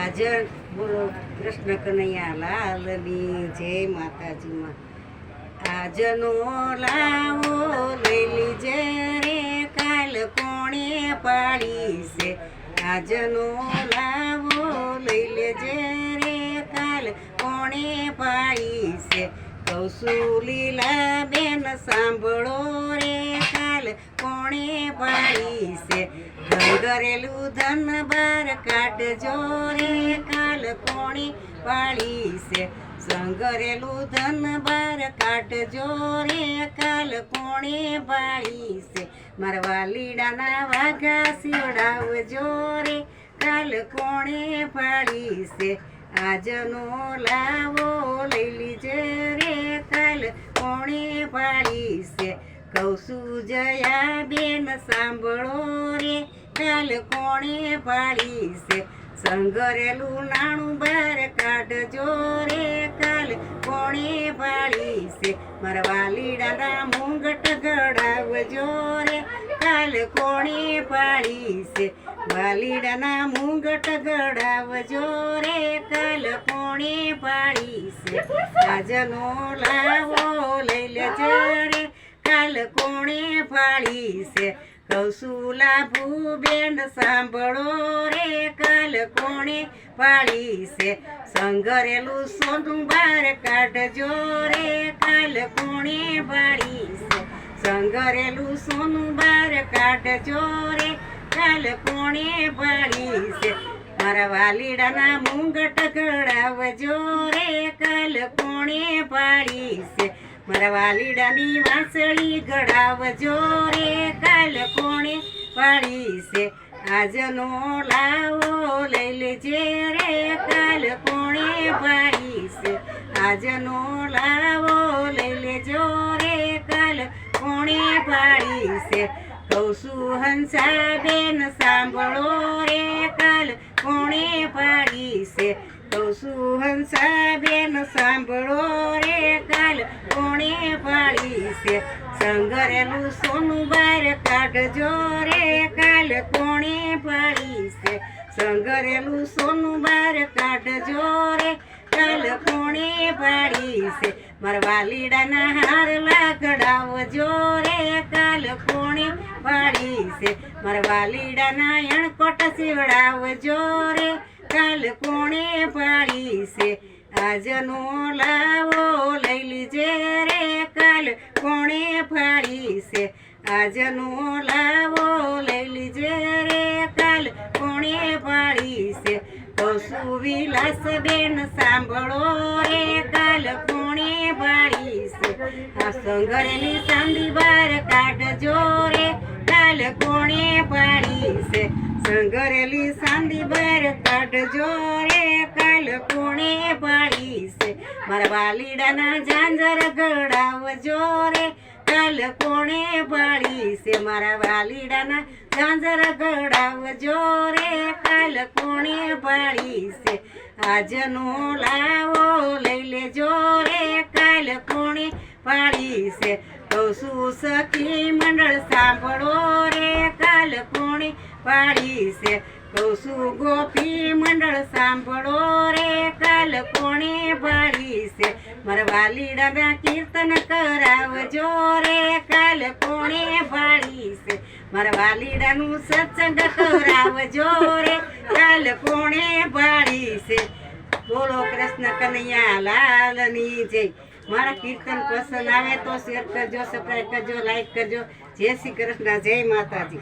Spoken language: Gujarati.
હાજર બોલો કૃષ્ણ કનૈયા લાલની જય માતાજીમાં આજનો લાવો લઈ લીજે રે કાલ કોણે પાડી છે આજનો લાવો લઈ લેજે રે કાલ કોણે પાડી છે કૌશું લીલા બેન સાંભળો રે કાલ કોણે પાડી છે ઘરેલું ધન બાર કાઢજો રે કાલ કોણે પાડી છે સંઘરેલું ધન બાર કાઢજો રે કાલ કોણે પાડી છે મારા વાલીડાના વાઘા સીવડાવજો રે કાલ કોણે પાડી છે આજનો લાવો લઈ લીજે રે કાલ કોણે પાડી છે કૌશું જયા બેન સાંભળો રે કાલ કોણે પાડી છે સંઘરેલું નાણું બાર કાઢજો રે કાલ કોણે પાડી છે મારા વાલીડાના મુંગટ ગળાવજો રે કાલ કોણે પાડી છે વાલીડાના મુંગટ ગળાવજો રે કાલ કોણે પાડી છે આજનો લાવો લઈ લેજો રે કાલ કોણે પાડી છે કૌશું લાભુ બેન સાંભળો રે કાલ કોણે પાડી છે સંઘરેલું સોનું બાર કાઢજો રે કાલ કોણે પાડી છે સંઘરેલું સોનું બાર કાઢજો રે કાલ કોણે પાડી છે મારા વાલીડાના મુંગટ ગળાવજો રે કાલ કોણે પાડી છે મારા વાલીડાની વાંસળી ગળાવજો રે કાલ કોણે પાડી છે આજનો લાવો લઈ લેજે રે કાલ કોણે પાડી છે આજનો લાવો લઈ લેજો રે કાલ કોણે પાડી છે કૌશું હંસા બેન સાંભળો રે કાલ કોણે પાડી છે કૌશું હંસા બેન સાંભળો રે કાલ કોણે પાડી છે સંઘરેલું સોનું બાર કાઢજો રે કાલ કોણે પાડી છે સંઘરેલું સોનું બાર કાઢજો રે કાલ કોણે પાડી છે મારા વાલીડાના હાર લાગડાવજો રે કાલ કોણે પાડી છે મારા વાલીડાના અણકોટ સીવડાવજો રે કાલ કોણે પાડી છે આજનો લાવો લઈ લીજે રે કાલ કોણે પાડી છે આજનો લાવો લઈ લીજે રે કાલ કોણે પાડી છે કૌશું વિલાસ બેન સાંભળો રે કાલ કોણે પાડી છે આ સંઘરેલી ચાંદી બાર કાઢજો રે કાલ કોણે પાડી છે સંઘરેલી ચાંદી બાર કાઢજો રે કાલ કોણે પાડી છે મારા વાલીડાના ઝાંઝર ગળાવજો રે કાલ કોણે પાડી છે મારા વાલીડાના ઝાંઝર ગળાવજો રે કાલ કોણે પાડી છે આજનો લાવો લઈ લેજો રે કાલ કોણે પાડી છે કૌશું સખી મંડળ સાંભળો રે કાલ કોણે પાડી છે કૌશું ગોપી મંડળ સાંભળો રે કાલ કોણે પાડી છે મારા વાલીડાના કીર્તન કરાવજો રે કાલ કોણે પાડી છે મારા વાલીડાનું સત્સંગ કરાવજો રે કાલ કોણે પાડી છે બોલો કૃષ્ણ કનૈયા લાલની જય મારા કીર્તન પસંદ આવે તો શેર કરજો સબસ્ક્રાઈબ કરજો લાઈક કરજો જય શ્રી કૃષ્ણ જય માતાજી